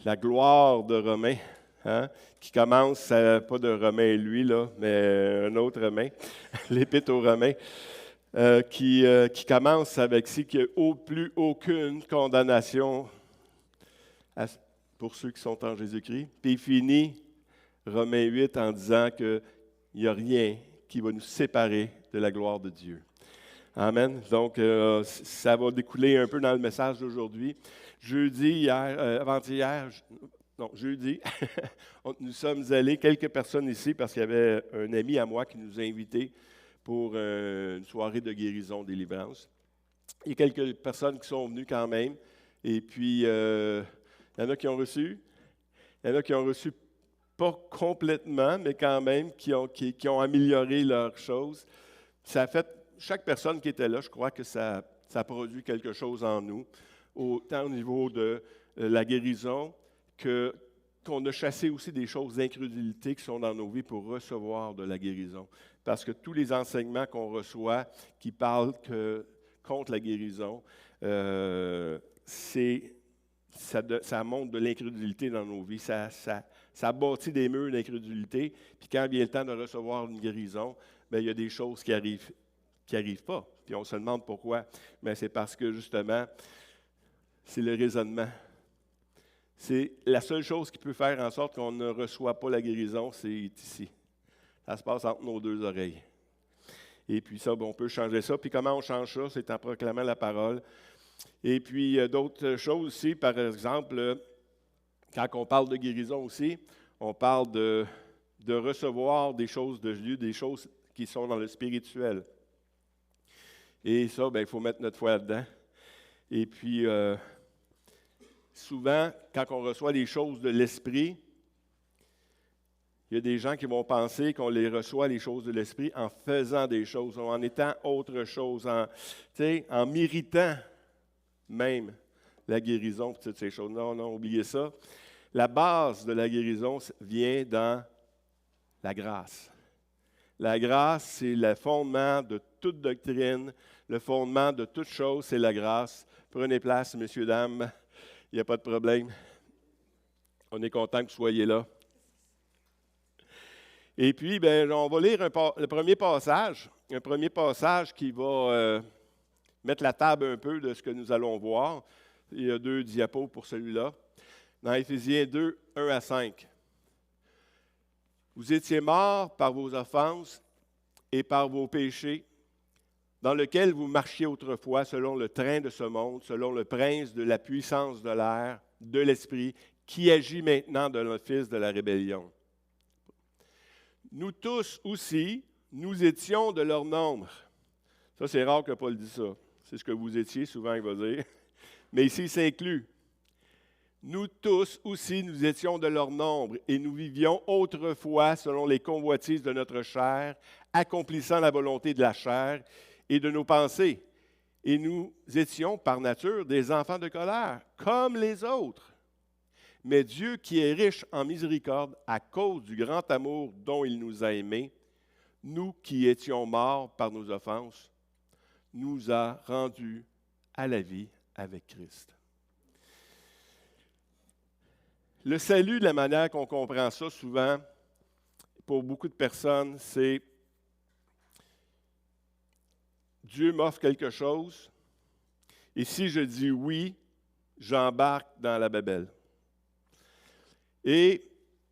la gloire de Romains, hein, qui commence, pas de Romain lui, là, mais un autre Romain, l'Épître aux Romains, qui commence avec « qu'il n'y a plus aucune condamnation pour ceux qui sont en Jésus-Christ », puis il finit Romains 8 en disant qu'il n'y a rien qui va nous séparer de la gloire de Dieu. Amen. Donc, ça va découler un peu dans le message d'aujourd'hui. Jeudi, avant-hier, jeudi, nous sommes allés, quelques personnes ici, parce qu'il y avait un ami à moi qui nous a invités pour une soirée de guérison, délivrance. Il y a quelques personnes qui sont venues quand même. Et puis, il y en a qui ont reçu. Il y en a qui ont reçu pas complètement, mais quand même, qui ont amélioré leurs choses. Ça a fait, chaque personne qui était là, je crois que ça a produit quelque chose en nous, autant au niveau de la guérison qu'on a chassé aussi des choses d'incrédulité qui sont dans nos vies pour recevoir de la guérison. Parce que tous les enseignements qu'on reçoit qui parlent contre la guérison, ça montre de l'incrédulité dans nos vies. Ça bâtit des murs d'incrédulité. Puis quand vient le temps de recevoir une guérison, bien, il y a des choses qui arrivent pas. Puis on se demande pourquoi. Mais c'est parce que justement, c'est le raisonnement. C'est la seule chose qui peut faire en sorte qu'on ne reçoit pas la guérison, c'est ici. Ça se passe entre nos deux oreilles. Et puis ça, on peut changer ça. Puis comment on change ça? C'est en proclamant la parole. Et puis d'autres choses aussi, par exemple, quand on parle de guérison aussi, on parle de recevoir des choses de Dieu, des choses qui sont dans le spirituel. Et ça, il faut mettre notre foi là-dedans. Et puis, souvent, quand on reçoit des choses de l'esprit, il y a des gens qui vont penser qu'on les reçoit, les choses de l'esprit, en faisant des choses, en étant autre chose, en méritant même la guérison, toutes ces choses. Non, oubliez ça. La base de la guérison vient dans la grâce. La grâce, c'est le fondement de toute doctrine, le fondement de toute chose, c'est la grâce. Prenez place, messieurs, dames, il n'y a pas de problème. On est content que vous soyez là. Et puis, on va lire le premier passage, un premier passage qui va mettre la table un peu de ce que nous allons voir. Il y a 2 diapos pour celui-là. Dans Éphésiens 2, 1 à 5. Vous étiez morts par vos offenses et par vos péchés, dans lequel vous marchiez autrefois selon le train de ce monde, selon le prince de la puissance de l'air, de l'esprit, qui agit maintenant dans le fils de la rébellion. Nous tous aussi, nous étions de leur nombre. Ça, c'est rare que Paul dise ça. C'est ce que vous étiez, souvent il va dire. Mais ici, il s'inclut. Nous tous aussi, nous étions de leur nombre et nous vivions autrefois selon les convoitises de notre chair, accomplissant la volonté de la chair et de nos pensées. Et nous étions par nature des enfants de colère, comme les autres. Mais Dieu, qui est riche en miséricorde, à cause du grand amour dont il nous a aimés, nous qui étions morts par nos offenses, nous a rendus à la vie avec Christ. Le salut, de la manière qu'on comprend ça souvent, pour beaucoup de personnes, c'est Dieu m'offre quelque chose, et si je dis oui, j'embarque dans la babelle. Et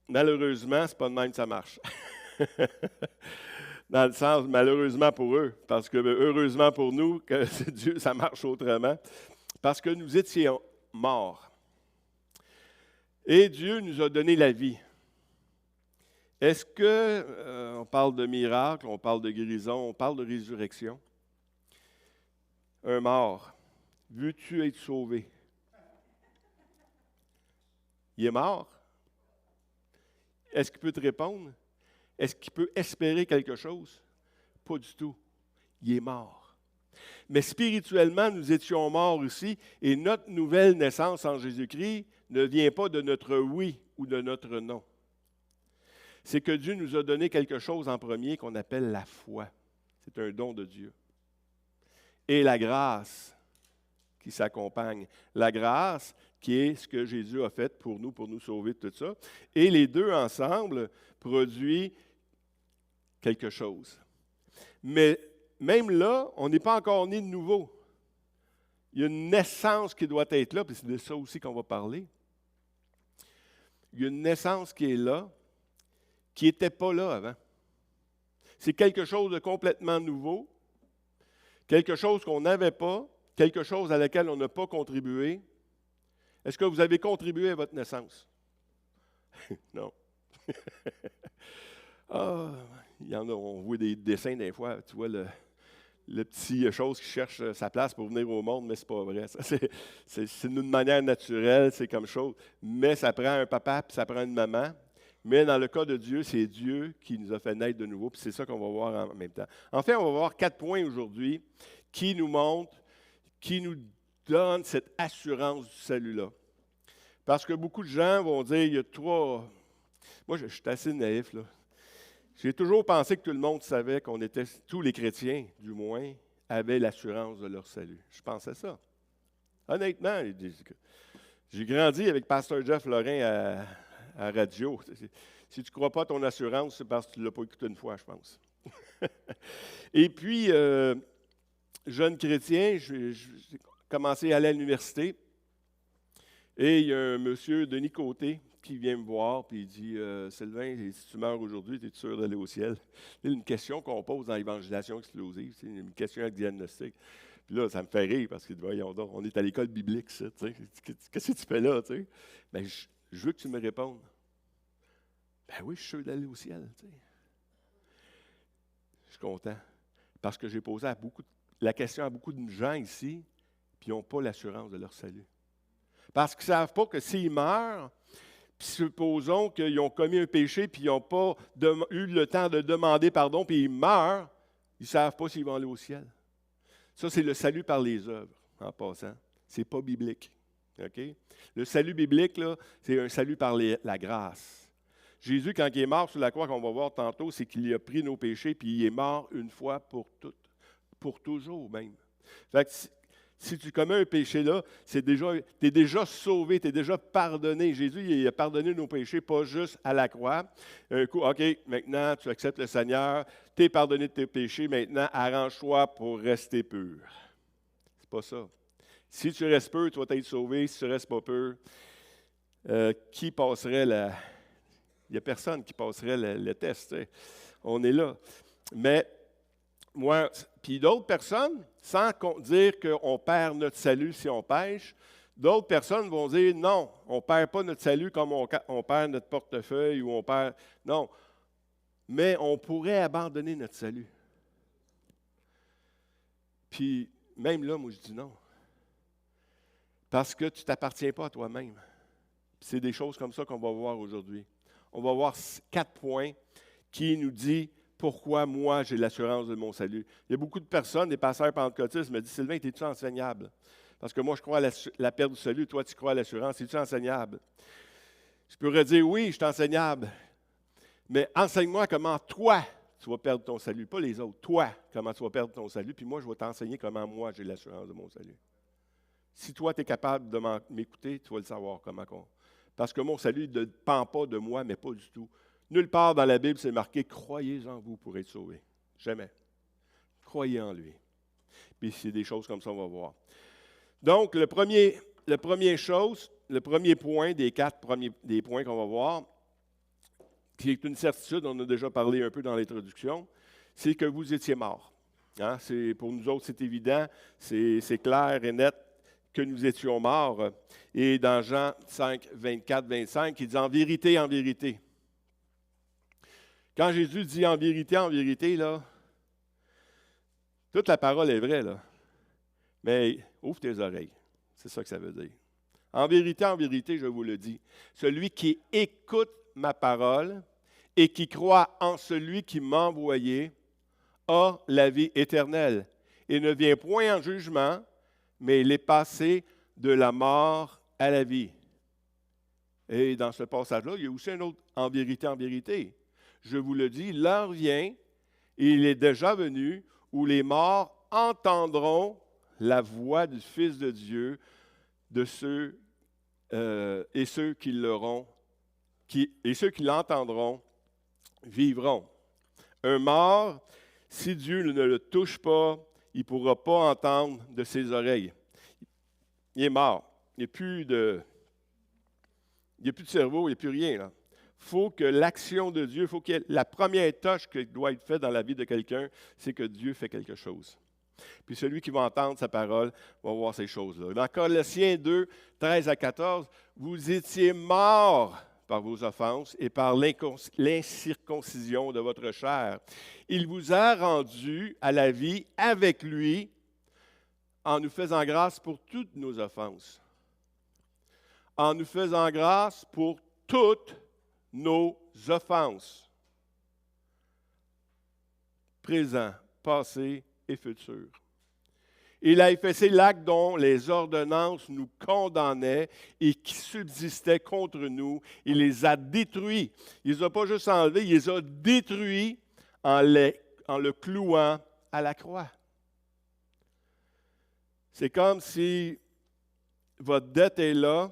malheureusement, ce n'est pas de même que ça marche. Dans le sens, malheureusement pour eux, parce que heureusement pour nous, que Dieu, ça marche autrement, parce que nous étions morts. Et Dieu nous a donné la vie. Est-ce que, on parle de miracle, on parle de guérison, on parle de résurrection? Un mort, veux-tu être sauvé? Il est mort. Est-ce qu'il peut te répondre? Est-ce qu'il peut espérer quelque chose? Pas du tout. Il est mort. Mais spirituellement, nous étions morts aussi, et notre nouvelle naissance en Jésus-Christ ne vient pas de notre oui ou de notre non. C'est que Dieu nous a donné quelque chose en premier qu'on appelle la foi. C'est un don de Dieu. Et la grâce qui s'accompagne. La grâce qui est ce que Jésus a fait pour nous sauver de tout ça. Et les deux ensemble produisent quelque chose. Mais même là, on n'est pas encore né de nouveau. Il y a une naissance qui doit être là, puis c'est de ça aussi qu'on va parler. Il y a une naissance qui est là, qui n'était pas là avant. C'est quelque chose de complètement nouveau, quelque chose qu'on n'avait pas, quelque chose à laquelle on n'a pas contribué. Est-ce que vous avez contribué à votre naissance? Non. Ah, il y en a, on voit des dessins des fois, tu vois le petit chose qui cherche sa place pour venir au monde, mais c'est pas vrai. Ça, c'est d'une manière naturelle, c'est comme chose. Mais ça prend un papa, puis ça prend une maman. Mais dans le cas de Dieu, c'est Dieu qui nous a fait naître de nouveau, puis c'est ça qu'on va voir en même temps. En fait, on va voir 4 points aujourd'hui qui nous montrent, qui nous donnent cette assurance du salut-là. Parce que beaucoup de gens vont dire, il y a 3... Moi, je suis assez naïf, là. J'ai toujours pensé que tout le monde savait qu'on était, tous les chrétiens, du moins, avaient l'assurance de leur salut. Je pensais ça. Honnêtement, j'ai grandi avec Pasteur Jeff Lorrain à radio. Si tu ne crois pas à ton assurance, c'est parce que tu ne l'as pas écouté une fois, je pense. Et puis, jeune chrétien, j'ai commencé à aller à l'université. Et il y a un monsieur, Denis Côté, qui vient me voir, puis il dit Sylvain, si tu meurs aujourd'hui, es-tu sûr d'aller au ciel? C'est une question qu'on pose dans l'évangélisation explosive, c'est une question avec diagnostic. Puis là, ça me fait rire, parce que voyons donc, on est à l'école biblique, ça, tu sais. Qu'est-ce que tu fais là, tu sais? Bien, je veux que tu me répondes. Ben oui, je suis sûr d'aller au ciel, tu sais. Je suis content, parce que j'ai posé la question à beaucoup de gens ici, puis ils n'ont pas l'assurance de leur salut. Parce qu'ils ne savent pas que s'ils meurent, puis supposons qu'ils ont commis un péché, puis ils n'ont pas eu le temps de demander pardon, puis ils meurent, ils ne savent pas s'ils vont aller au ciel. Ça, c'est le salut par les œuvres, en passant. Ce n'est pas biblique. Okay? Le salut biblique, là, c'est un salut par la grâce. Jésus, quand il est mort sur la croix, qu'on va voir tantôt, c'est qu'il a pris nos péchés, puis il est mort une fois pour toutes, pour toujours même. Fait que si tu commets un péché là, tu es déjà sauvé, tu es déjà pardonné. Jésus, il a pardonné nos péchés, pas juste à la croix. Un coup, OK, maintenant, tu acceptes le Seigneur, tu es pardonné de tes péchés, maintenant, arrange-toi pour rester pur. C'est pas ça. Si tu restes pur, tu vas être sauvé. Si tu ne restes pas pur, qui passerait Il n'y a personne qui passerait le test. T'sais. On est là. Mais moi, puis d'autres personnes, sans dire qu'on perd notre salut si on pêche, d'autres personnes vont dire non, on ne perd pas notre salut comme on perd notre portefeuille ou on perd. Non. Mais on pourrait abandonner notre salut. Puis même là, moi je dis non. Parce que tu ne t'appartiens pas à toi-même. Puis c'est des choses comme ça qu'on va voir aujourd'hui. On va voir 4 points qui nous disent pourquoi moi j'ai l'assurance de mon salut. Il y a beaucoup de personnes, des pasteurs pentecôtistes, me disent Sylvain, es-tu enseignable? Parce que moi je crois à la perte du salut, toi tu crois à l'assurance, es-tu enseignable? Je pourrais dire oui, je suis enseignable. Mais enseigne-moi comment toi tu vas perdre ton salut, pas les autres. Toi, comment tu vas perdre ton salut, puis moi je vais t'enseigner comment moi j'ai l'assurance de mon salut. Si toi tu es capable de m'écouter, tu vas le savoir comment. Parce que mon salut ne dépend pas de moi, mais pas du tout. Nulle part dans la Bible, c'est marqué « Croyez en vous pour être sauvés ». Jamais. Croyez en lui. Puis c'est des choses comme ça, on va voir. Donc, le premier point des 4 des points qu'on va voir, qui est une certitude, on a déjà parlé un peu dans l'introduction, c'est que vous étiez morts. Hein? Pour nous autres, c'est évident, c'est clair et net que nous étions morts. Et dans Jean 5, 24, 25, il dit « En vérité, quand Jésus dit en vérité, là, toute la parole est vraie, là. Mais ouvre tes oreilles. C'est ça que ça veut dire. En vérité, je vous le dis, celui qui écoute ma parole et qui croit en celui qui m'a envoyé a la vie éternelle et ne vient point en jugement, mais il est passé de la mort à la vie. Et dans ce passage-là, il y a aussi un autre en vérité. Je vous le dis, l'heure vient, et il est déjà venu, où les morts entendront la voix du Fils de Dieu, de ceux et ceux qui l'entendront vivront. Un mort, si Dieu ne le touche pas, il ne pourra pas entendre de ses oreilles. Il est mort. Il n'y a plus de cerveau, il n'y a plus rien. Il faut que l'action de Dieu, la première tâche qui doit être faite dans la vie de quelqu'un, c'est que Dieu fait quelque chose. Puis celui qui va entendre sa parole va voir ces choses-là. Dans Colossiens 2, 13 à 14, vous étiez morts par vos offenses et par l'incirconcision de votre chair. Il vous a rendus à la vie avec lui en nous faisant grâce pour toutes nos offenses. En nous faisant grâce pour toutes nos offenses. Présent, passé et futur. Il a effacé l'acte dont les ordonnances nous condamnaient et qui subsistait contre nous. Il les a détruits. Il ne les a pas juste enlevés, il les a détruits en le clouant à la croix. C'est comme si votre dette est là,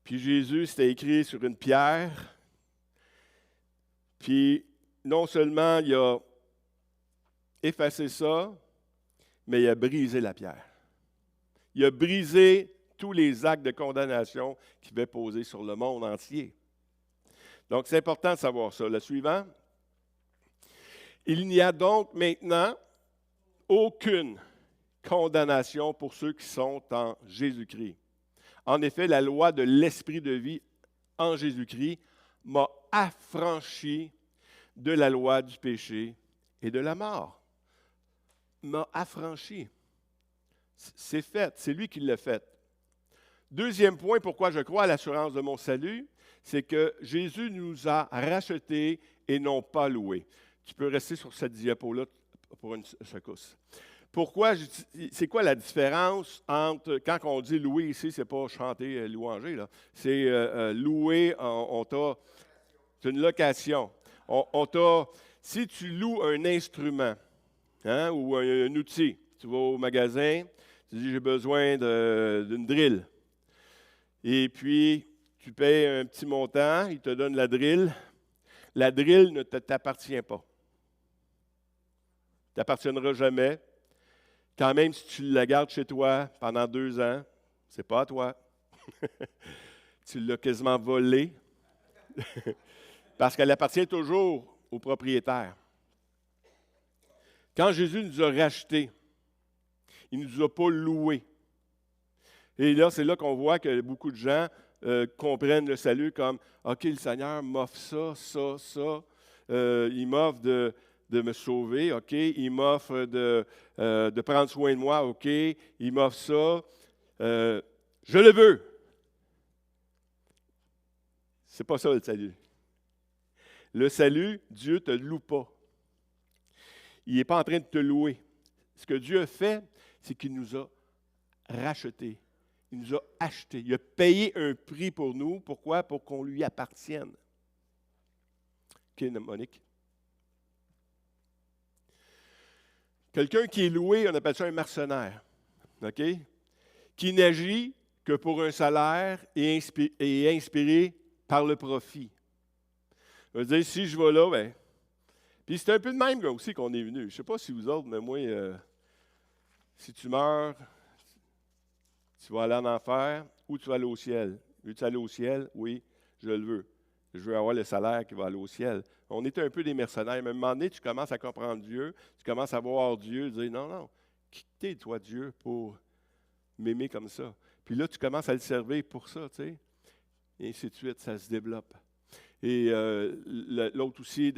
puis Jésus, c'était écrit sur une pierre, puis non seulement il a effacé ça, mais il a brisé la pierre. Il a brisé tous les actes de condamnation qu'il avait posés sur le monde entier. Donc, c'est important de savoir ça. Le suivant. Il n'y a donc maintenant aucune condamnation pour ceux qui sont en Jésus-Christ. En effet, la loi de l'esprit de vie en Jésus-Christ m'a affranchi de la loi du péché et de la mort. M'a affranchi. C'est fait, c'est lui qui l'a fait. Deuxième point, pourquoi je crois à l'assurance de mon salut, c'est que Jésus nous a rachetés et non pas loués. Tu peux rester sur cette diapo-là pour une secousse. Pourquoi? C'est quoi la différence entre, quand on dit louer ici, c'est pas chanter louanger, là. C'est louer, c'est une location. Si tu loues un instrument, hein, ou un outil, tu vas au magasin, tu dis j'ai besoin d'une drill. Et puis, tu payes un petit montant, il te donne la drill. La drill ne t'appartient pas. Ne t'appartiendra jamais. Quand même, si tu la gardes chez toi pendant 2 ans, c'est pas à toi. Tu l'as quasiment volée. Parce qu'elle appartient toujours au propriétaire. Quand Jésus nous a rachetés, il ne nous a pas loués. Et là, c'est là qu'on voit que beaucoup de gens comprennent le salut comme « OK, le Seigneur m'offre ça, ça, ça. Il m'offre de me sauver, OK. Il m'offre de prendre soin de moi, OK. Il m'offre ça. Je le veux. » C'est pas ça le salut. Le salut, Dieu ne te loue pas. Il n'est pas en train de te louer. Ce que Dieu a fait, c'est qu'il nous a rachetés. Il nous a achetés. Il a payé un prix pour nous. Pourquoi? Pour qu'on lui appartienne. OK, Monique? Quelqu'un qui est loué, on appelle ça un mercenaire. OK? Qui n'agit que pour un salaire et inspiré par le profit. Je veux dire, si je vais là, bien. Puis c'est un peu de même aussi qu'on est venu. Je ne sais pas si vous autres, mais moi, si tu meurs, tu vas aller en enfer ou tu vas aller au ciel. Veux-tu aller au ciel? Oui, je le veux. Je veux avoir le salaire qui va aller au ciel. On est un peu des mercenaires. Mais à un moment donné, tu commences à comprendre Dieu, tu commences à voir Dieu, dire non, qui t'es, toi, Dieu, pour m'aimer comme ça? Puis là, tu commences à le servir pour ça, tu sais. Et ainsi de suite, ça se développe. Et l'autre aussi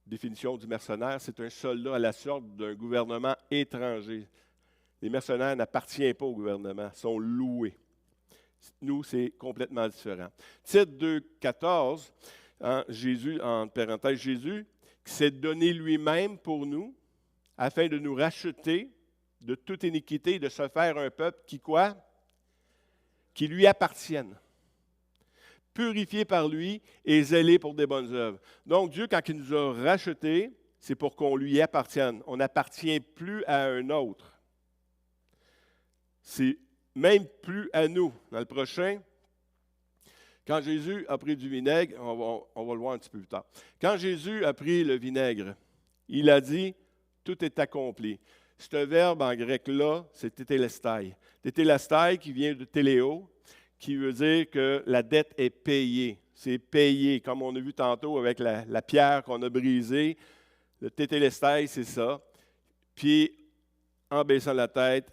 définition du mercenaire, c'est un soldat à la sorte d'un gouvernement étranger. Les mercenaires n'appartiennent pas au gouvernement, sont loués. Nous, c'est complètement différent. Titre 2,14, Jésus, en parenthèse, Jésus, qui s'est donné lui-même pour nous, afin de nous racheter de toute iniquité, de se faire un peuple qui quoi? Qui lui appartienne. Purifié par lui et zélé pour des bonnes œuvres. Donc, Dieu, quand il nous a rachetés, c'est pour qu'on lui appartienne. On n'appartient plus à un autre. C'est même plus à nous. Dans le prochain, quand Jésus a pris du vinaigre, on va le voir un petit peu plus tard. Quand Jésus a pris le vinaigre, il a dit, tout est accompli. Ce verbe en grec-là, c'est tétélestai. Tétélestai qui vient de téléo, qui veut dire que la dette est payée. C'est payé, comme on a vu tantôt avec la pierre qu'on a brisée. Le tétélestai, c'est ça. Puis, en baissant la tête,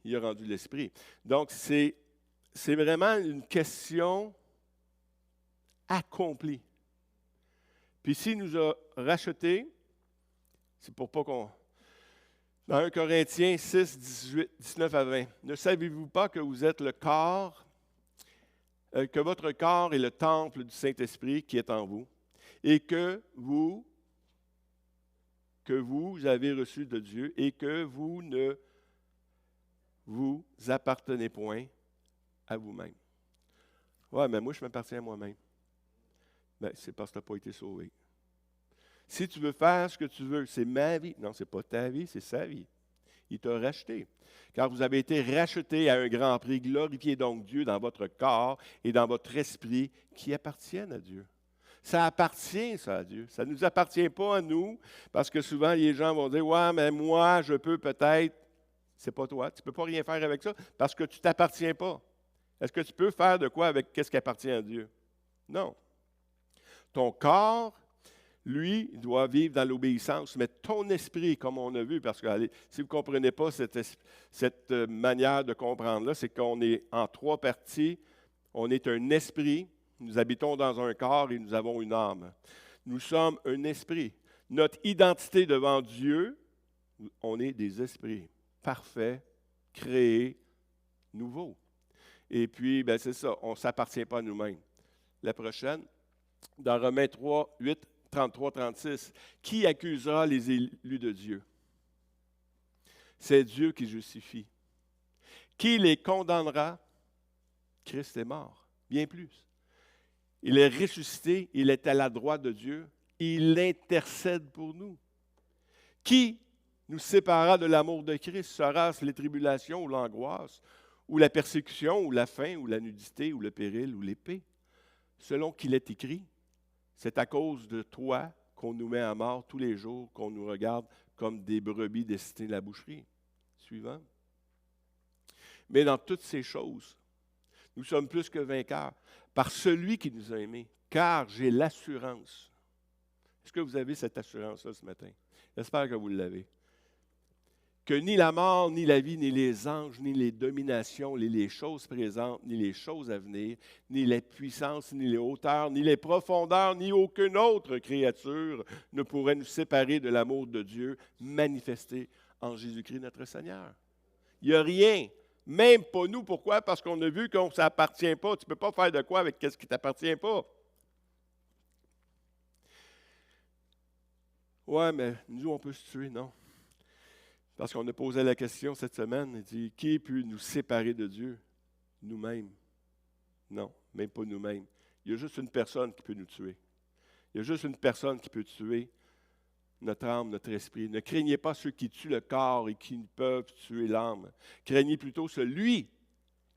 il a rendu l'esprit. Donc, c'est vraiment une question accomplie. Puis, s'il nous a rachetés, c'est pour pas qu'on... Dans 1 Corinthiens 6, 19 à 20, ne savez-vous pas que vous êtes le corps, que votre corps est le temple du Saint-Esprit qui est en vous, et que vous avez reçu de Dieu, et que vous ne vous appartenez point à vous-même. Ouais, mais moi, je m'appartiens à moi-même. Bien, c'est parce que tu n'as pas été sauvé. Si tu veux faire ce que tu veux, c'est ma vie. Non, ce n'est pas ta vie, c'est sa vie. Il t'a racheté. Car vous avez été rachetés à un grand prix. Glorifiez donc Dieu dans votre corps et dans votre esprit qui appartiennent à Dieu. Ça appartient, ça, à Dieu. Ça ne nous appartient pas à nous, parce que souvent, les gens vont dire, « Ouais, mais moi, je peux peut-être... » C'est pas toi. Tu ne peux pas rien faire avec ça parce que tu ne t'appartiens pas. Est-ce que tu peux faire de quoi avec ce qui appartient à Dieu? Non. Ton corps, lui, doit vivre dans l'obéissance, mais ton esprit, comme on a vu, parce que allez, si vous ne comprenez pas cette manière de comprendre-là, c'est qu'on est en trois parties. On est un esprit, nous habitons dans un corps et nous avons une âme. Nous sommes un esprit. Notre identité devant Dieu, on est des esprits parfaits, créés, nouveaux. Et puis, ben c'est ça, on ne s'appartient pas à nous-mêmes. La prochaine, dans Romains 3, 8, 33, 36, qui accusera les élus de Dieu? C'est Dieu qui justifie. Qui les condamnera? Christ est mort, bien plus. Il est ressuscité, il est à la droite de Dieu, il intercède pour nous. Qui nous séparera de l'amour de Christ? Sera-ce les tribulations ou l'angoisse, ou la persécution, ou la faim, ou la nudité, ou le péril, ou l'épée? Selon qu'il est écrit, c'est à cause de toi qu'on nous met à mort tous les jours, qu'on nous regarde comme des brebis destinées à la boucherie. Suivant. Mais dans toutes ces choses, nous sommes plus que vainqueurs par celui qui nous a aimés, car j'ai l'assurance. Est-ce que vous avez cette assurance-là ce matin? J'espère que vous l'avez. Que ni la mort, ni la vie, ni les anges, ni les dominations, ni les choses présentes, ni les choses à venir, ni les puissances, ni les hauteurs, ni les profondeurs, ni aucune autre créature ne pourrait nous séparer de l'amour de Dieu manifesté en Jésus-Christ notre Seigneur. Il n'y a rien, même pas nous. Pourquoi? Parce qu'on a vu qu'on ne s'appartient pas. Tu ne peux pas faire de quoi avec ce qui ne t'appartient pas. Ouais, mais nous, on peut se tuer, non? Parce qu'on a posé la question cette semaine, il dit, qui peut nous séparer de Dieu? Nous-mêmes. Non, même pas nous-mêmes. Il y a juste une personne qui peut nous tuer. Il y a juste une personne qui peut tuer notre âme, notre esprit. Ne craignez pas ceux qui tuent le corps et qui ne peuvent tuer l'âme. Craignez plutôt celui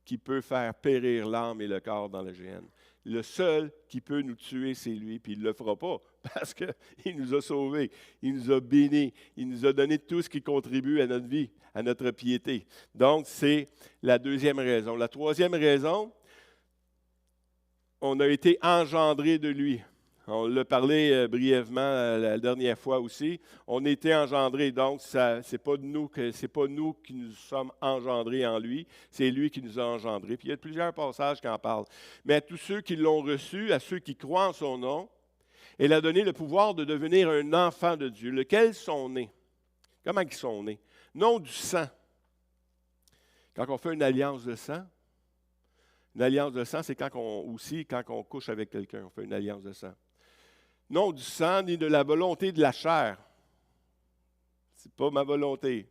qui peut faire périr l'âme et le corps dans la géhenne. Le seul qui peut nous tuer, c'est lui, puis il ne le fera pas, parce qu'il nous a sauvés, il nous a bénis, il nous a donné tout ce qui contribue à notre vie, à notre piété. Donc, c'est la deuxième raison. La troisième raison, on a été engendrés de lui. On l'a parlé brièvement la dernière fois aussi. On a été engendrés, donc ce n'est pas nous qui nous sommes engendrés en lui, c'est lui qui nous a engendrés. Puis il y a plusieurs passages qui en parlent. Mais à tous ceux qui l'ont reçu, à ceux qui croient en son nom, il a donné le pouvoir de devenir un enfant de Dieu, lequel sont nés. Comment ils sont nés? Non du sang. Quand on fait une alliance de sang, une alliance de sang, c'est quand on couche avec quelqu'un, on fait une alliance de sang. Non du sang, ni de la volonté de la chair. Ce n'est pas ma volonté.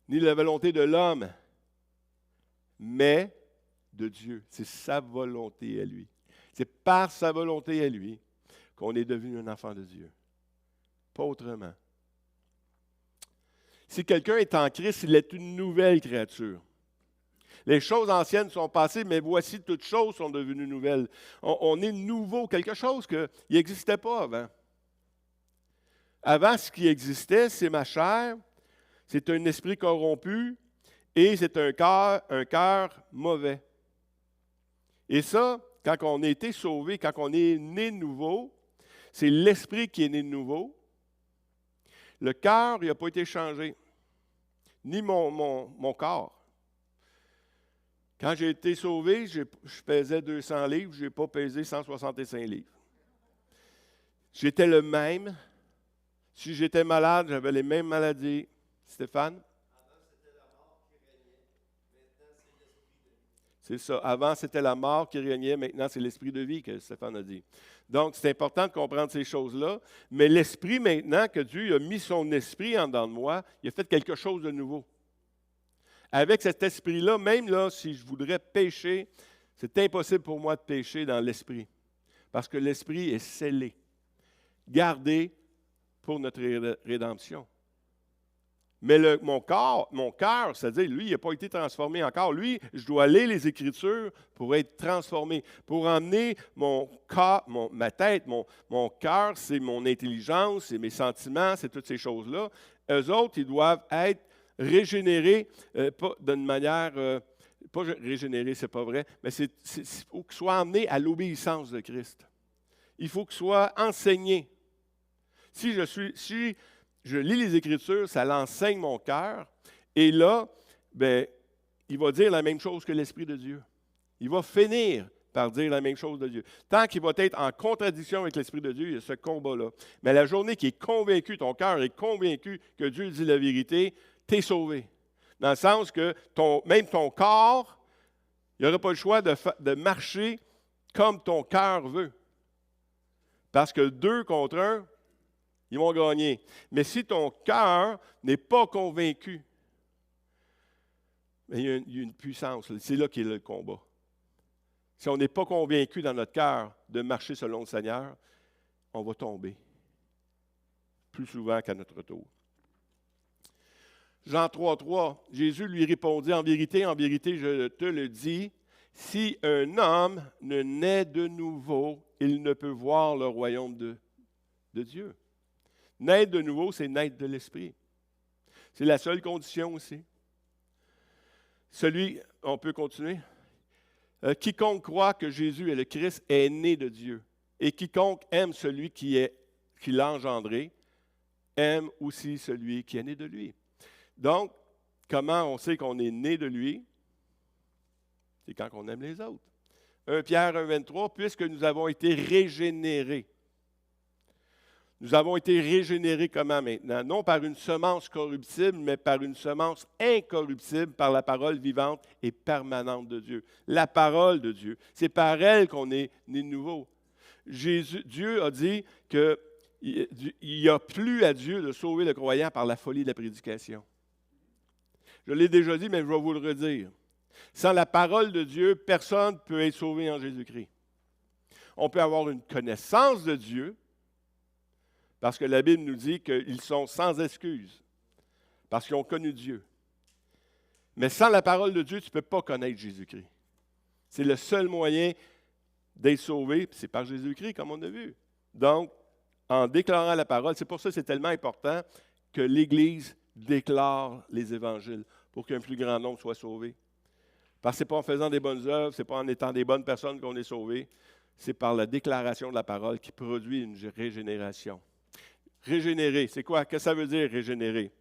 Ni de la volonté de l'homme, mais de Dieu. C'est sa volonté à lui. C'est par sa volonté à lui qu'on est devenu un enfant de Dieu. Pas autrement. Si quelqu'un est en Christ, il est une nouvelle créature. Les choses anciennes sont passées, mais voici, toutes choses sont devenues nouvelles. On est nouveau, quelque chose qui n'existait pas avant. Avant, ce qui existait, c'est ma chair, c'est un esprit corrompu et c'est un cœur mauvais. Et ça, quand on a été sauvé, quand on est né de nouveau, c'est l'esprit qui est né de nouveau. Le cœur, il n'a pas été changé, ni mon corps. Quand j'ai été sauvé, je pesais 200 livres, je n'ai pas pesé 165 livres. J'étais le même. Si j'étais malade, j'avais les mêmes maladies. Stéphane? C'est ça. Avant, c'était la mort qui régnait. Maintenant, c'est l'esprit de vie que Stéphane a dit. Donc, c'est important de comprendre ces choses-là. Mais l'esprit, maintenant, que Dieu a mis son esprit en dedans de moi, il a fait quelque chose de nouveau. Avec cet esprit-là, même là, si je voudrais pécher, c'est impossible pour moi de pécher dans l'esprit. Parce que l'esprit est scellé, gardé pour notre rédemption. Mais mon cœur, c'est-à-dire, lui, il n'a pas été transformé encore. Lui, je dois lire les Écritures pour être transformé, pour emmener ma tête, mon cœur, c'est mon intelligence, c'est mes sentiments, c'est toutes ces choses-là. Eux autres, ils doivent être régénérés, pas d'une manière, pas régénérés, c'est pas vrai, mais il faut qu'ils soient emmenés à l'obéissance de Christ. Il faut qu'ils soient enseignés. Si je lis les Écritures, ça l'enseigne mon cœur. Et là, il va dire la même chose que l'Esprit de Dieu. Il va finir par dire la même chose de Dieu. Tant qu'il va être en contradiction avec l'Esprit de Dieu, il y a ce combat-là. Mais la journée qui est convaincu, ton cœur est convaincu que Dieu dit la vérité, tu es sauvé. Dans le sens que même ton corps, il n'aura pas le choix de marcher comme ton cœur veut. Parce que 2 contre 1, ils vont gagner. Mais si ton cœur n'est pas convaincu, il y a une puissance. C'est là qu'est le combat. Si on n'est pas convaincu dans notre cœur de marcher selon le Seigneur, on va tomber. Plus souvent qu'à notre tour. Jean 3,3, Jésus lui répondit, en vérité, je te le dis, si un homme ne naît de nouveau, il ne peut voir le royaume de Dieu. Naître de nouveau, c'est naître de l'Esprit. C'est la seule condition aussi. On peut continuer. Quiconque croit que Jésus est le Christ est né de Dieu. Et quiconque aime celui qui l'a engendré, aime aussi celui qui est né de lui. Donc, comment on sait qu'on est né de lui? C'est quand on aime les autres. 1 Pierre 1,23, puisque nous avons été régénérés. Nous avons été régénérés comment maintenant? Non par une semence corruptible, mais par une semence incorruptible, par la parole vivante et permanente de Dieu. La parole de Dieu. C'est par elle qu'on est né de nouveau. Dieu a dit qu'il n'y a plus à Dieu de sauver le croyant par la folie de la prédication. Je l'ai déjà dit, mais je vais vous le redire. Sans la parole de Dieu, personne ne peut être sauvé en Jésus-Christ. On peut avoir une connaissance de Dieu, parce que la Bible nous dit qu'ils sont sans excuse, parce qu'ils ont connu Dieu. Mais sans la parole de Dieu, tu ne peux pas connaître Jésus-Christ. C'est le seul moyen d'être sauvé, c'est par Jésus-Christ, comme on a vu. Donc, en déclarant la parole, c'est pour ça que c'est tellement important que l'Église déclare les évangiles, pour qu'un plus grand nombre soit sauvé. Parce que ce n'est pas en faisant des bonnes œuvres, ce n'est pas en étant des bonnes personnes qu'on est sauvé, c'est par la déclaration de la parole qui produit une régénération. Régénérer, c'est quoi? Qu'est-ce que ça veut dire, régénérer?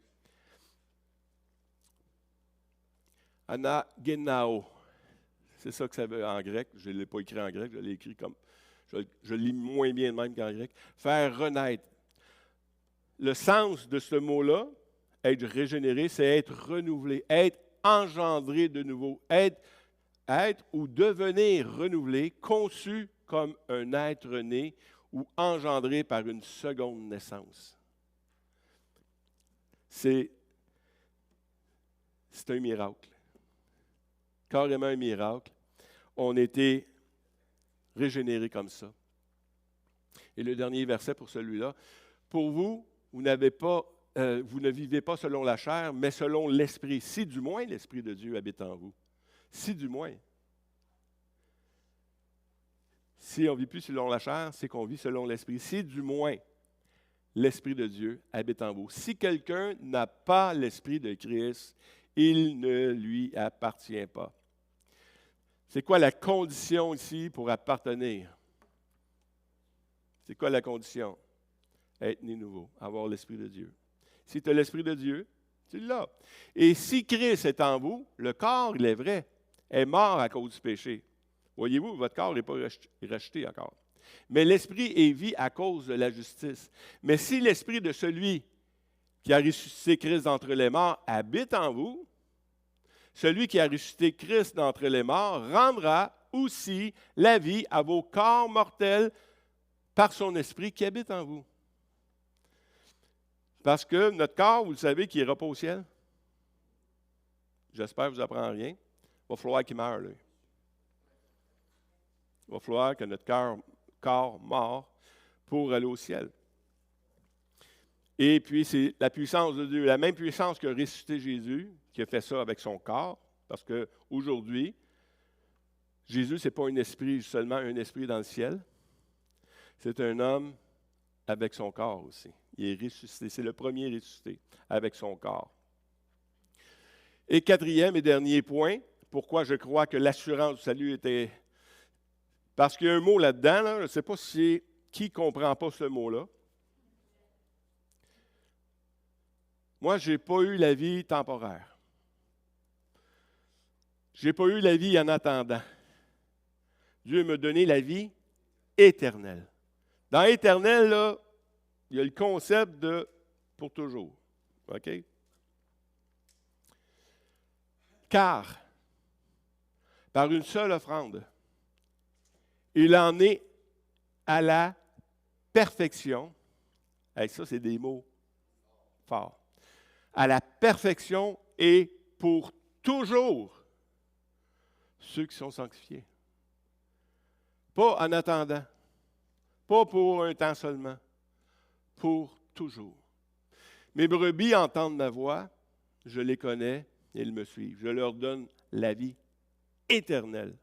Anagenao. C'est ça que ça veut en grec. Je ne l'ai pas écrit en grec, je l'ai écrit comme... Je lis moins bien même qu'en grec. Faire renaître. Le sens de ce mot-là, être régénéré, c'est être renouvelé, être engendré de nouveau, être ou devenir renouvelé, conçu comme un être né ou engendré par une seconde naissance. C'est un miracle. Carrément un miracle. On a été régénérés comme ça. Et le dernier verset pour celui-là. Pour vous, vous ne vivez pas selon la chair, mais selon l'Esprit. Si du moins l'Esprit de Dieu habite en vous. Si du moins. Si on ne vit plus selon la chair, c'est qu'on vit selon l'Esprit. Si du moins l'Esprit de Dieu habite en vous. Si quelqu'un n'a pas l'Esprit de Christ, il ne lui appartient pas. C'est quoi la condition ici pour appartenir? C'est quoi la condition? Être né nouveau, avoir l'Esprit de Dieu. Si tu as l'Esprit de Dieu, tu l'as. Et si Christ est en vous, le corps, il est vrai, est mort à cause du péché. Voyez-vous, votre corps n'est pas racheté encore. Mais l'Esprit est vie à cause de la justice. Mais si l'Esprit de celui qui a ressuscité Christ d'entre les morts habite en vous, celui qui a ressuscité Christ d'entre les morts rendra aussi la vie à vos corps mortels par son Esprit qui habite en vous. Parce que notre corps, vous le savez, qui n'ira pas au ciel. J'espère que je ne vous apprends rien. Il va falloir qu'il meure, lui. Il va falloir que notre corps mort pour aller au ciel. Et puis, c'est la puissance de Dieu, la même puissance qui a ressuscité Jésus, qui a fait ça avec son corps, parce qu'aujourd'hui, Jésus, ce n'est pas un esprit, seulement un esprit dans le ciel. C'est un homme avec son corps aussi. Il est ressuscité. C'est le premier ressuscité avec son corps. Et quatrième et dernier point, pourquoi je crois que l'assurance du salut était... Parce qu'il y a un mot là-dedans, là, je ne sais pas si c'est qui ne comprend pas ce mot-là. Moi, je n'ai pas eu la vie temporaire. Je n'ai pas eu la vie en attendant. Dieu m'a donné la vie éternelle. Dans éternel, là, il y a le concept de pour toujours. OK? Car, par une seule offrande, il en est à la perfection. Hey, ça, c'est des mots forts. À la perfection et pour toujours ceux qui sont sanctifiés. Pas en attendant. Pas pour un temps seulement. Pour toujours. Mes brebis entendent ma voix, je les connais et ils me suivent. Je leur donne la vie éternelle.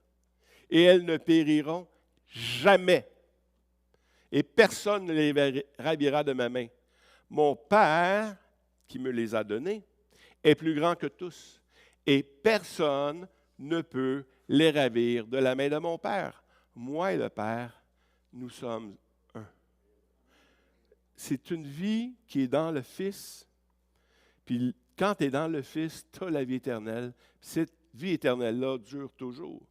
Et elles ne périront jamais. Et personne ne les ravira de ma main. Mon Père, qui me les a donnés, est plus grand que tous. Et personne ne peut les ravir de la main de mon Père. Moi et le Père, nous sommes un. C'est une vie qui est dans le Fils. Puis quand tu es dans le Fils, tu as la vie éternelle. Cette vie éternelle-là dure toujours.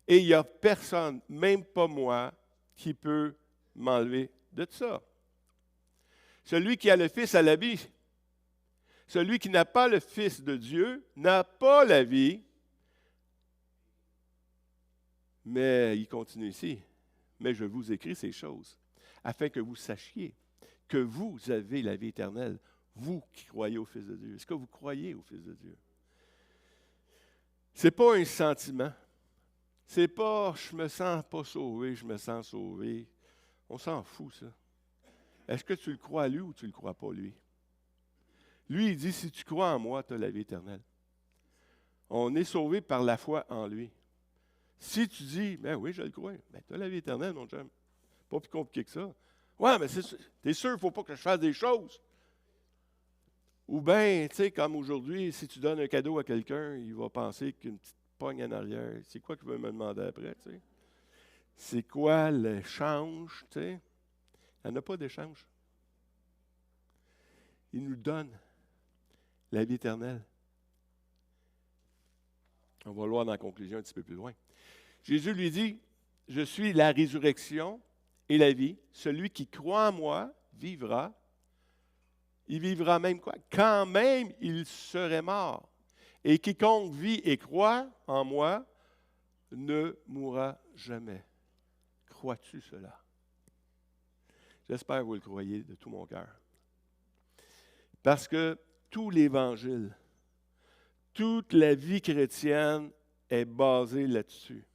Et il n'y a personne, même pas moi, qui peut m'enlever de ça. Celui qui a le Fils a la vie. Celui qui n'a pas le Fils de Dieu n'a pas la vie. Mais il continue ici. Mais je vous écris ces choses, afin que vous sachiez que vous avez la vie éternelle, vous qui croyez au Fils de Dieu. Est-ce que vous croyez au Fils de Dieu? Ce n'est pas un sentiment. C'est pas « je me sens pas sauvé, je me sens sauvé ». On s'en fout, ça. Est-ce que tu le crois à lui ou tu ne le crois pas lui? Lui, il dit « si tu crois en moi, tu as la vie éternelle ». On est sauvé par la foi en lui. Si tu dis « ben oui, je le crois », ben tu as la vie éternelle, mon chum. Pas plus compliqué que ça. « Ouais, mais tu es sûr qu'il ne faut pas que je fasse des choses. » Ou bien, tu sais, comme aujourd'hui, si tu donnes un cadeau à quelqu'un, il va penser qu'une petite pogne en arrière. C'est quoi qu'il veut me demander après, tu sais? C'est quoi l'échange, tu sais? Il n'y en a pas d'échange. Il nous donne la vie éternelle. On va le voir dans la conclusion un petit peu plus loin. Jésus lui dit, « Je suis la résurrection et la vie. Celui qui croit en moi vivra. » Il vivra même quoi? Quand même il serait mort. Et quiconque vit et croit en moi ne mourra jamais. Crois-tu cela? J'espère que vous le croyez de tout mon cœur. Parce que tout l'Évangile, toute la vie chrétienne est basée là-dessus.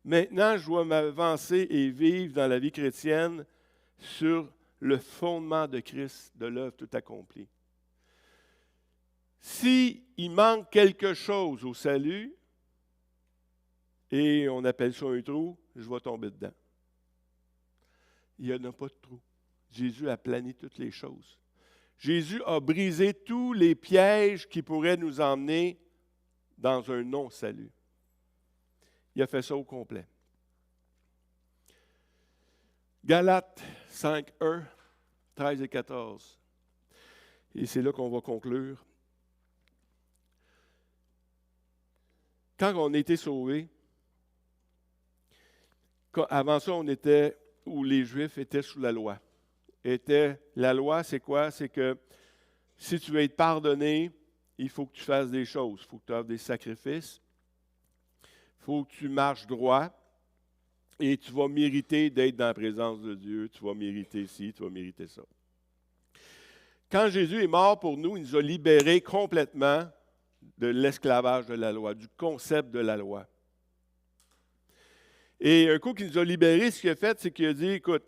Maintenant, je dois m'avancer et vivre dans la vie chrétienne sur le fondement de Christ, de l'œuvre tout accomplie. S'il manque quelque chose au salut, et on appelle ça un trou, je vais tomber dedans. Il n'y en a pas de trou. Jésus a plané toutes les choses. Jésus a brisé tous les pièges qui pourraient nous emmener dans un non-salut. Il a fait ça au complet. Galates 5, 1, 13 et 14. Et c'est là qu'on va conclure. Quand on a été sauvés, avant ça, on était où les Juifs étaient sous la loi. La loi, c'est quoi? C'est que si tu veux être pardonné, il faut que tu fasses des choses. Il faut que tu offres des sacrifices. Il faut que tu marches droit. Et tu vas mériter d'être dans la présence de Dieu. Tu vas mériter ci, tu vas mériter ça. Quand Jésus est mort pour nous, il nous a libérés complètement de l'esclavage de la loi, du concept de la loi. Et un coup qu'il nous a libérés, ce qu'il a fait, c'est qu'il a dit, écoute,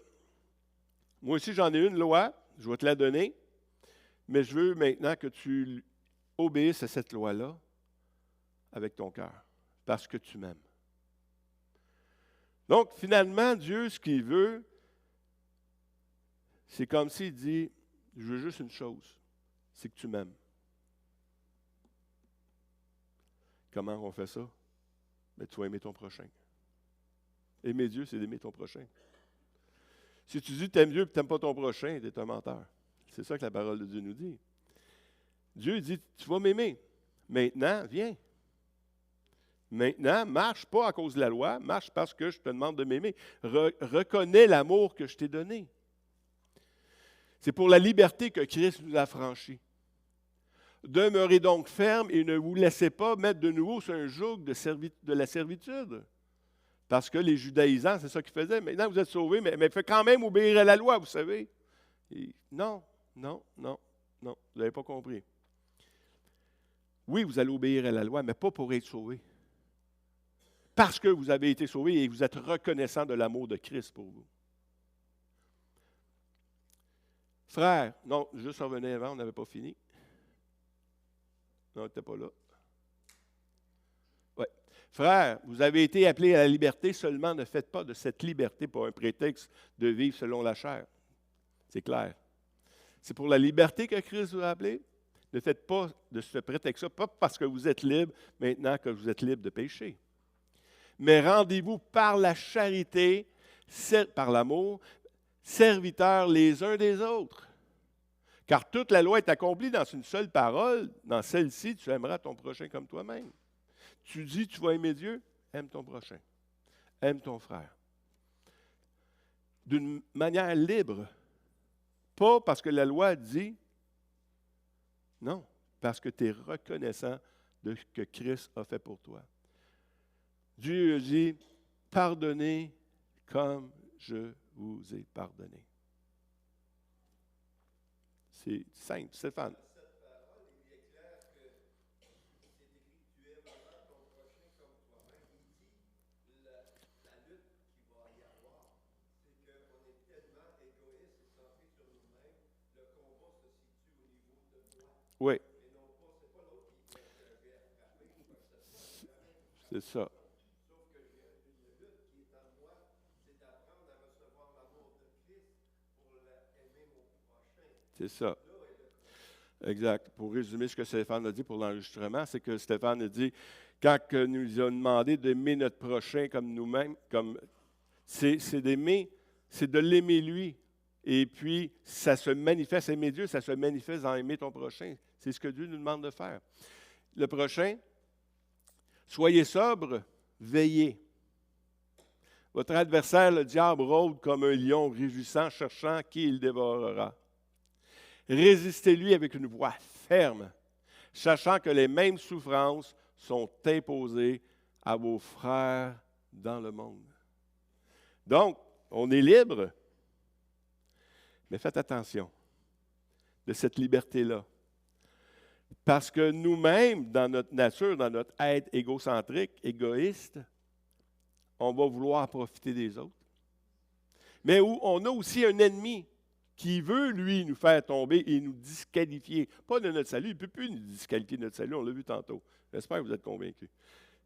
moi aussi j'en ai une loi, je vais te la donner, mais je veux maintenant que tu obéisses à cette loi-là avec ton cœur, parce que tu m'aimes. Donc, finalement, Dieu, ce qu'il veut, c'est comme s'il dit, je veux juste une chose, c'est que tu m'aimes. Comment on fait ça? Bien, tu vas aimer ton prochain. Aimer Dieu, c'est d'aimer ton prochain. Si tu dis que tu aimes Dieu et que tu n'aimes pas ton prochain, tu es un menteur. C'est ça que la parole de Dieu nous dit. Dieu dit, tu vas m'aimer. Maintenant, viens. Maintenant, marche pas à cause de la loi, marche parce que je te demande de m'aimer. Reconnais l'amour que je t'ai donné. C'est pour la liberté que Christ nous a franchis. Demeurez donc fermes et ne vous laissez pas mettre de nouveau sur un joug de la servitude. Parce que les judaïsants, c'est ça qu'ils faisaient. Maintenant, vous êtes sauvés, mais il faut quand même obéir à la loi, vous savez. Et non, vous n'avez pas compris. Oui, vous allez obéir à la loi, mais pas pour être sauvés. Parce que vous avez été sauvés et vous êtes reconnaissant de l'amour de Christ pour vous. Frère, non, juste revenez avant, on n'avait pas fini. Non, on n'était pas là. Oui. Frère, vous avez été appelés à la liberté, seulement ne faites pas de cette liberté pour un prétexte de vivre selon la chair. C'est clair. C'est pour la liberté que Christ vous a appelé. Ne faites pas de ce prétexte-là, pas parce que vous êtes libre, maintenant que vous êtes libre de pécher. Mais rendez-vous par la charité, par l'amour, serviteurs les uns des autres. Car toute la loi est accomplie dans une seule parole. Dans celle-ci, tu aimeras ton prochain comme toi-même. Tu dis, tu vas aimer Dieu, aime ton prochain. Aime ton frère. D'une manière libre. Pas parce que la loi dit, non, parce que tu es reconnaissant de ce que Christ a fait pour toi. Dieu dit, pardonnez comme je vous ai pardonné. C'est simple, Stéphane. Cette parole, il est clair que c'est écrit que tu aimeras ton prochain comme toi-même. Il dit la lutte qu'il va y avoir, c'est qu'on est tellement égoïste et centré sur nous-mêmes, le combat se situe au niveau de toi. Oui. Et non pas, c'est pas l'autre qui va t'arriver à frapper ou quoi que ce soit. C'est ça. Sauf que une lutte qui est en moi, c'est d'apprendre à recevoir l'amour de Christ pour aimer mon prochain. C'est ça. Exact. Pour résumer ce que Stéphane a dit pour l'enregistrement, c'est que Stéphane a dit, quand il nous a demandé d'aimer notre prochain comme nous-mêmes, c'est d'aimer, c'est de l'aimer lui. Et puis, ça se manifeste, aimer Dieu, ça se manifeste dans aimer ton prochain. C'est ce que Dieu nous demande de faire. Le prochain, soyez sobre, veillez. Votre adversaire, le diable, rôde comme un lion rugissant, cherchant qui il dévorera. Résistez-lui avec une voix ferme, sachant que les mêmes souffrances sont imposées à vos frères dans le monde. Donc, on est libre, mais faites attention de cette liberté-là. Parce que nous-mêmes, dans notre nature, dans notre être égocentrique, égoïste, on va vouloir profiter des autres. Mais où on a aussi un ennemi qui veut, lui, nous faire tomber et nous disqualifier. Pas de notre salut, il ne peut plus nous disqualifier de notre salut, on l'a vu tantôt. J'espère que vous êtes convaincus.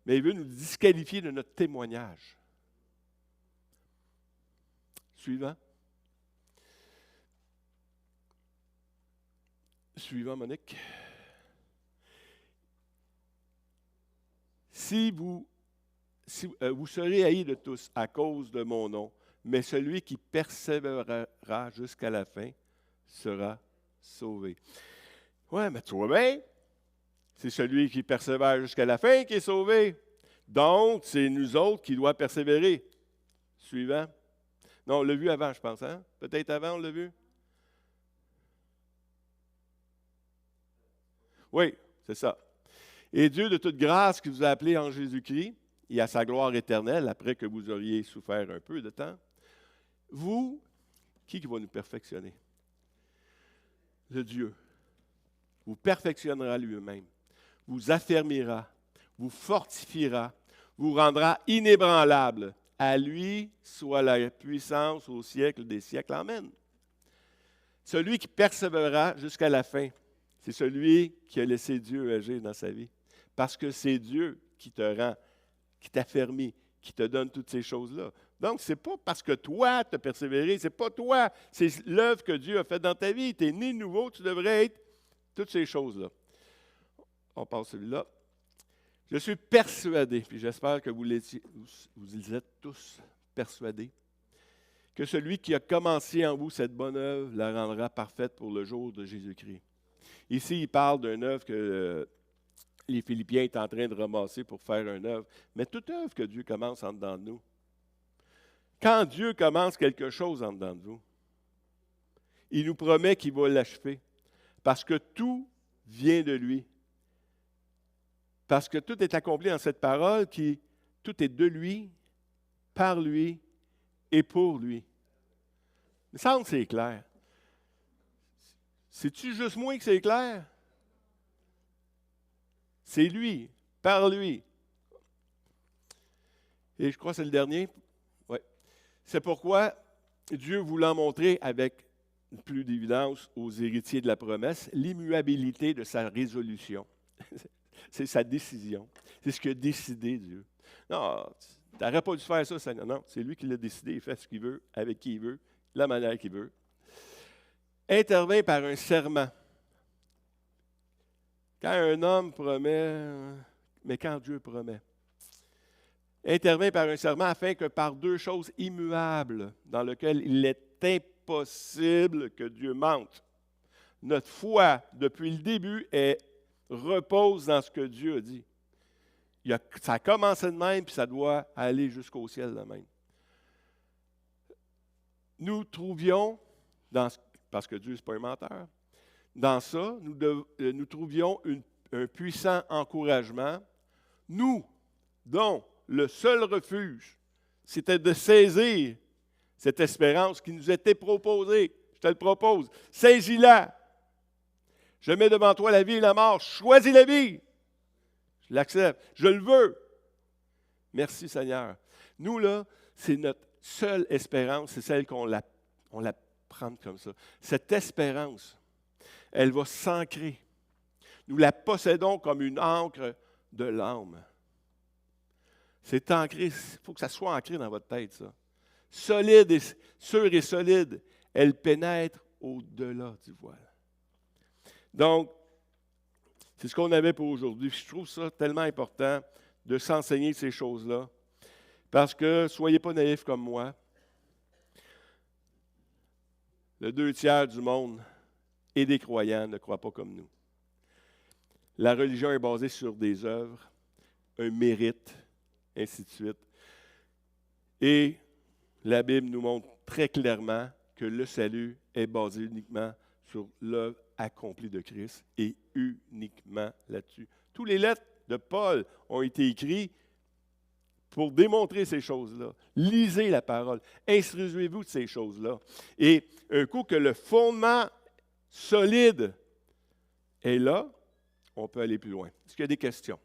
Mais il veut nous disqualifier de notre témoignage. Suivant. Suivant, Monique. Vous serez haïs de tous à cause de mon nom, mais celui qui persévérera jusqu'à la fin sera sauvé. Ouais, mais tu vois bien, c'est celui qui persévère jusqu'à la fin qui est sauvé. Donc, c'est nous autres qui doivent persévérer. Suivant. Non, on l'a vu avant, je pense, hein? Peut-être avant, on l'a vu? Oui, c'est ça. Et Dieu de toute grâce qui vous a appelé en Jésus-Christ et à sa gloire éternelle, après que vous auriez souffert un peu de temps, qui va nous perfectionner? Le Dieu. Vous perfectionnera lui-même, vous affermira, vous fortifiera, vous rendra inébranlable. À lui soit la puissance au siècle des siècles. Amen. Celui qui persévérera jusqu'à la fin, c'est celui qui a laissé Dieu agir dans sa vie. Parce que c'est Dieu qui te rend, qui t'affermit, qui te donne toutes ces choses-là. Donc, ce n'est pas parce que toi, tu as persévéré, ce n'est pas toi, c'est l'œuvre que Dieu a faite dans ta vie. Tu es né nouveau, tu devrais être toutes ces choses-là. On passe celui-là. Je suis persuadé, puis j'espère que vous êtes tous persuadés, que celui qui a commencé en vous cette bonne œuvre la rendra parfaite pour le jour de Jésus-Christ. Ici, il parle d'une œuvre que les Philippiens sont en train de ramasser pour faire une œuvre. Mais toute œuvre que Dieu commence en dedans de nous, quand Dieu commence quelque chose en dedans de vous, il nous promet qu'il va l'achever. Parce que tout vient de lui. Parce que tout est accompli en cette parole tout est de lui, par lui et pour lui. Il me semble que c'est clair. C'est-tu juste moi que c'est clair? C'est lui, par lui. Et je crois que c'est le dernier. Oui. C'est pourquoi Dieu voulant montrer avec plus d'évidence aux héritiers de la promesse l'immuabilité de sa résolution. C'est sa décision. C'est ce qu'il a décidé, Dieu. Non, tu n'aurais pas dû faire ça, Seigneur. Non, c'est lui qui l'a décidé. Il fait ce qu'il veut, avec qui il veut, de la manière qu'il veut. Intervient par un serment. Quand un homme promet, mais quand Dieu promet, intervient par un serment afin que par deux choses immuables, dans lesquelles il est impossible que Dieu mente. Notre foi, depuis le début, repose dans ce que Dieu a dit. Ça a commencé de même, puis ça doit aller jusqu'au ciel de même. Nous trouvions, parce que Dieu, ce n'est pas un menteur, dans ça, nous trouvions un puissant encouragement, nous, dont le seul refuge, c'était de saisir cette espérance qui nous était proposée. Je te le propose. Saisis-la. Je mets devant toi la vie et la mort. Choisis la vie. Je l'accepte. Je le veux. Merci, Seigneur. Nous, là, c'est notre seule espérance. C'est celle qu'on la prend comme ça. Cette espérance, elle va s'ancrer. Nous la possédons comme une ancre de l'âme. C'est ancré, il faut que ça soit ancré dans votre tête, ça. Solide, sûr et solide, elle pénètre au-delà du voile. Donc, c'est ce qu'on avait pour aujourd'hui. Je trouve ça tellement important de s'enseigner ces choses-là. Parce que, soyez pas naïfs comme moi, le 2/3 du monde et des croyants ne croient pas comme nous. La religion est basée sur des œuvres, un mérite, ainsi de suite. Et la Bible nous montre très clairement que le salut est basé uniquement sur l'œuvre accomplie de Christ et uniquement là-dessus. Tous les lettres de Paul ont été écrites pour démontrer ces choses-là. Lisez la parole. Instruisez-vous de ces choses-là. Et un coup que le fondement solide est là, on peut aller plus loin. Est-ce qu'il y a des questions?